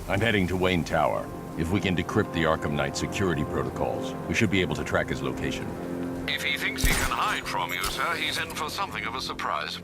I'm heading to Wayne Tower. If we can decrypt the Arkham Knight security protocols, we should be able to track his location. If he thinks he can hide from you, sir, he's in for something of a surprise.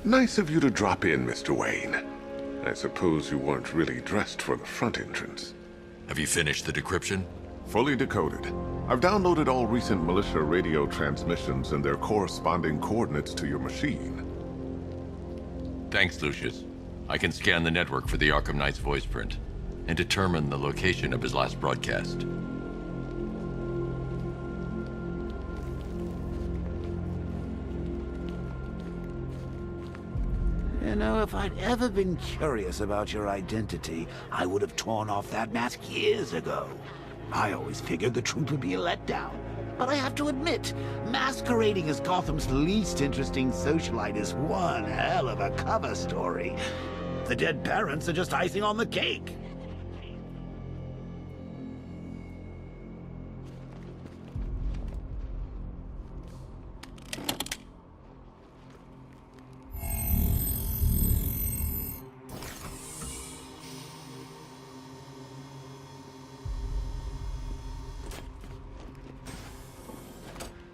Nice of you to drop in, Mr. Wayne. I suppose you weren't really dressed for the front entrance. Have you finished the decryption? Fully decoded. I've downloaded all recent militia radio transmissions and their corresponding coordinates to your machine. Thanks, Lucius. I can scan the network for the Arkham Knight's voice print and determine the location of his last broadcast. You know, if I'd ever been curious about your identity, I would have torn off that mask years ago. I always figured the truth would be a letdown. But I have to admit, masquerading as Gotham's least interesting socialite is one hell of a cover story. The dead parents are just icing on the cake.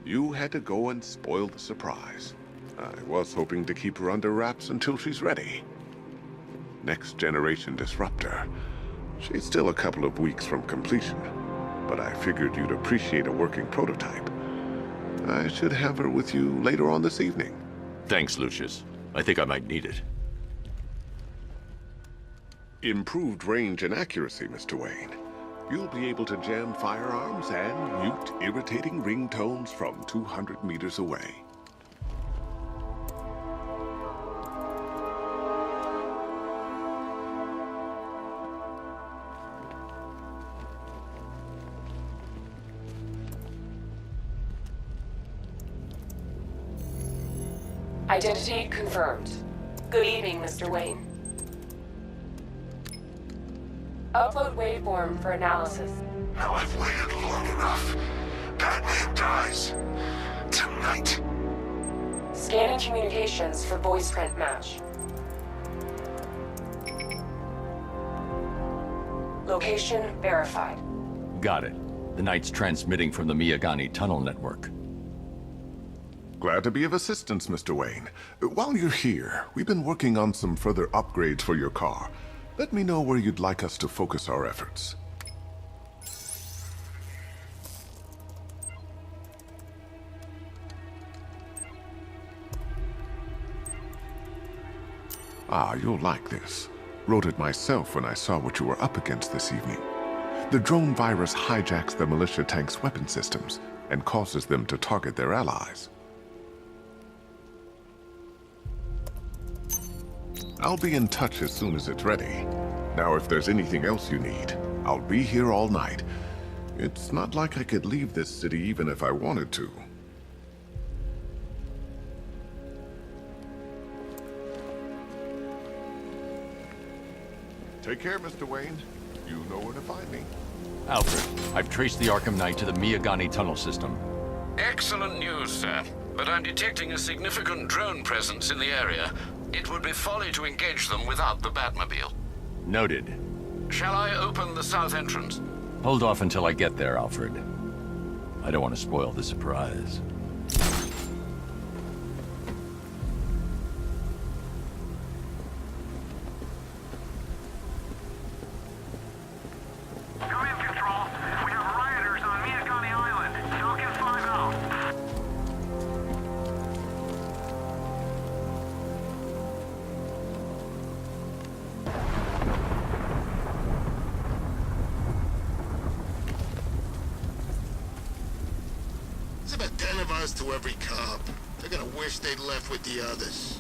You had to go and spoil the surprise. I was hoping to keep her under wraps until she's ready. Next generation disruptor. She's still a couple of weeks from completion, but I figured you'd appreciate a working prototype. I should have her with you later on this evening. Thanks, Lucius. I think I might need it. Improved range and accuracy, Mr. Wayne. You'll be able to jam firearms and mute irritating ringtones from 200 meters away. Identity confirmed. Good evening, Mr. Wayne. Upload waveform for analysis. Now I've waited long enough. Batman dies. Tonight. Scanning communications for voice print match. Location verified. Got it. The Knight's transmitting from the Miyagani tunnel network. Glad to be of assistance, Mr. Wayne. While you're here, we've been working on some further upgrades for your car. Let me know where you'd like us to focus our efforts. Ah, you'll like this. Wrote it myself when I saw what you were up against this evening. The drone virus hijacks the militia tank's weapon systems and causes them to target their allies. I'll be in touch as soon as it's ready. Now, if there's anything else you need, I'll be here all night. It's not like I could leave this city even if I wanted to. Take care, Mr. Wayne. You know where to find me. Alfred, I've traced the Arkham Knight to the Miyagani tunnel system. Excellent news, sir. But I'm detecting a significant drone presence in the area. It would be folly to engage them without the Batmobile. Noted. Shall I open the south entrance? Hold off until I get there, Alfred. I don't want to spoil the surprise. Come in, Control. We have rioters on Miyagani Island. Falcon 5 out. There's about 10 of us to every cop. They're gonna wish they'd left with the others.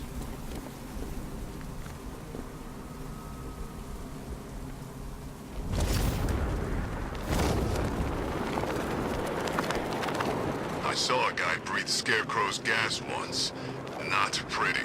I saw a guy breathe Scarecrow's gas once. Not pretty.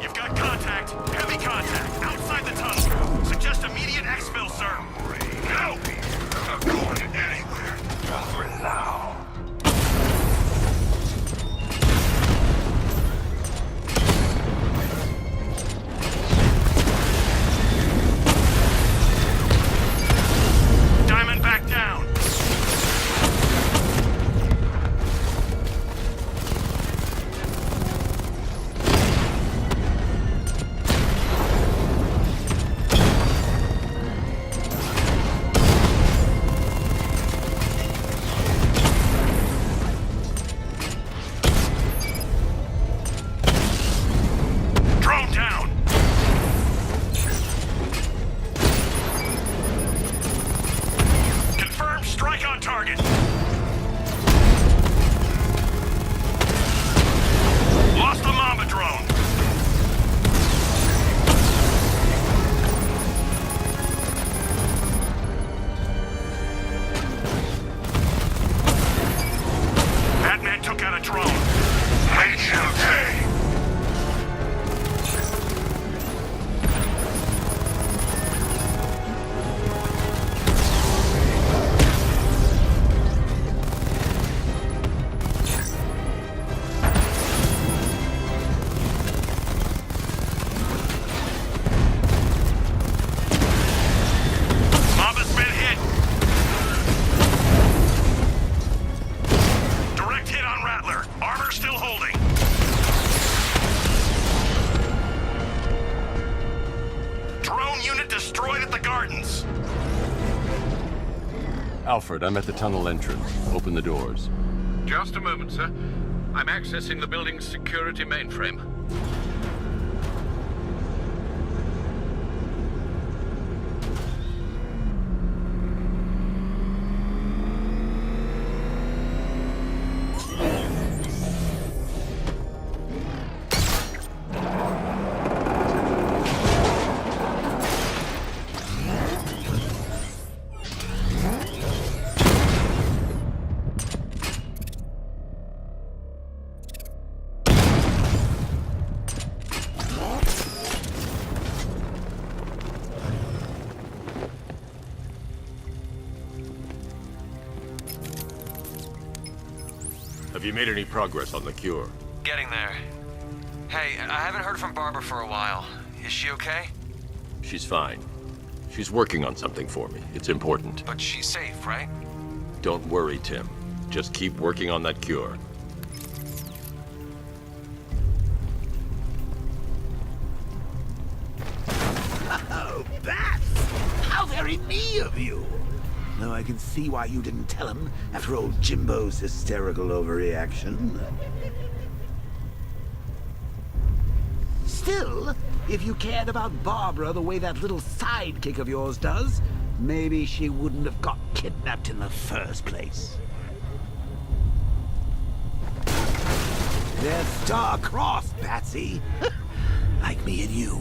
You've got contact. Heavy contact. Outside the tunnel. Suggest immediate exfil, sir. Go! I'm not going anywhere. Not for now. Diamond back down. Drone down. Confirm strike on target. Lost the Mamba drone. Batman took out a drone. HLK! Mamba's been hit. Direct hit on Rattler. Armor still holding. Drone unit destroyed at the gardens. Alfred, I'm at the tunnel entrance. Open the doors. Just a moment, sir. I'm accessing the building's security mainframe. Have you made any progress on the cure? Getting there. Hey, I haven't heard from Barbara for a while. Is she okay? She's fine. She's working on something for me. It's important. But she's safe, right? Don't worry, Tim. Just keep working on that cure. Oh, Bats! How very me of you! Though I can see why you didn't tell him after old Jimbo's hysterical overreaction. Still, if you cared about Barbara the way that little sidekick of yours does, maybe she wouldn't have got kidnapped in the first place. They're star-crossed, Patsy. Like me and you.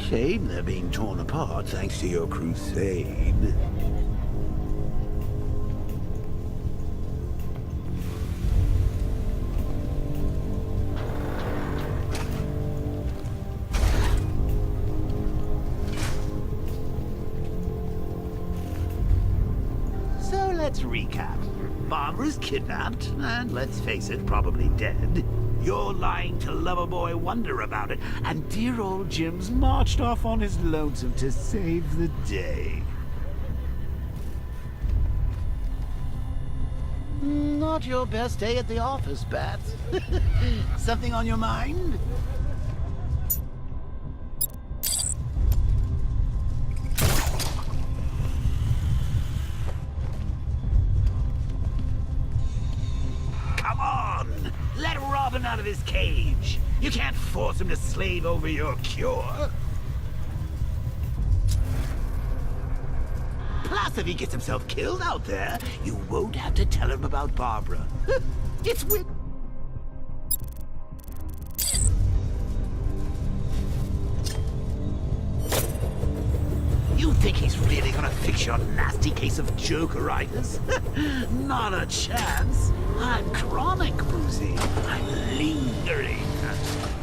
Shame they're being torn apart thanks to your crusade. So let's recap. Barbara's kidnapped, and let's face it, probably dead. You're lying to Loverboy Wonder about it, and dear old Jim's marched off on his lonesome to save the day. Not your best day at the office, Bats. Something on your mind? Come on! Let Robin out of his cage! You can't force him to slave over your cure! Plus, if he gets himself killed out there, you won't have to tell him about Barbara. It's win. You think he's really gonna fix your nasty case of jokeritis? Not a chance. I'm chronic, Brucey. I'm lingering.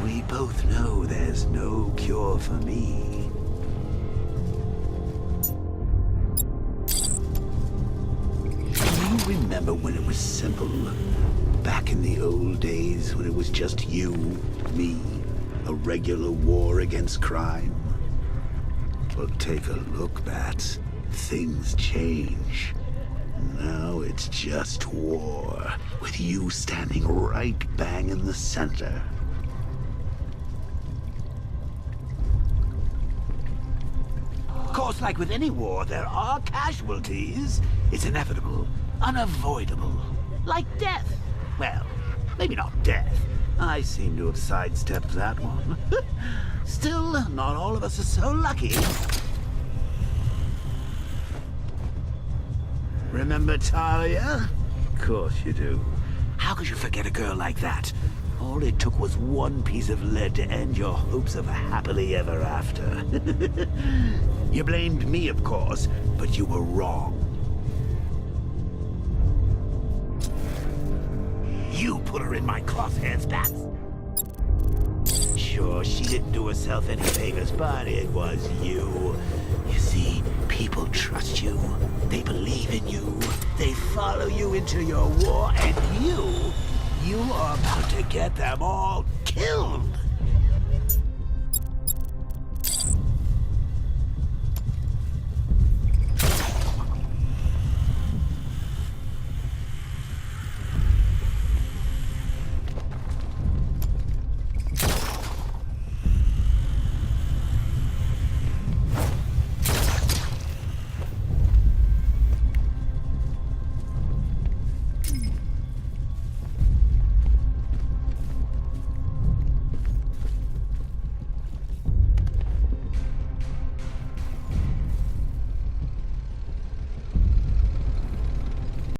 We both know there's no cure for me. You remember when it was simple? Back in the old days when it was just you, me, a regular war against crime? Well, take a look, Bats. Things change. Now it's just war, with you standing right bang in the center. Of course, like with any war, there are casualties. It's inevitable, unavoidable. Like death. Well, maybe not death. I seem to have sidestepped that one. Still, not all of us are so lucky. Remember Talia? Of course you do. How could you forget a girl like that? All it took was one piece of lead to end your hopes of a happily ever after. You blamed me, of course, but you were wrong. You put her in my crosshairs, Bats. Sure, she didn't do herself any favors, but it was you. You see, people trust you. They believe in you. They follow you into your war, and you are about to get them all killed.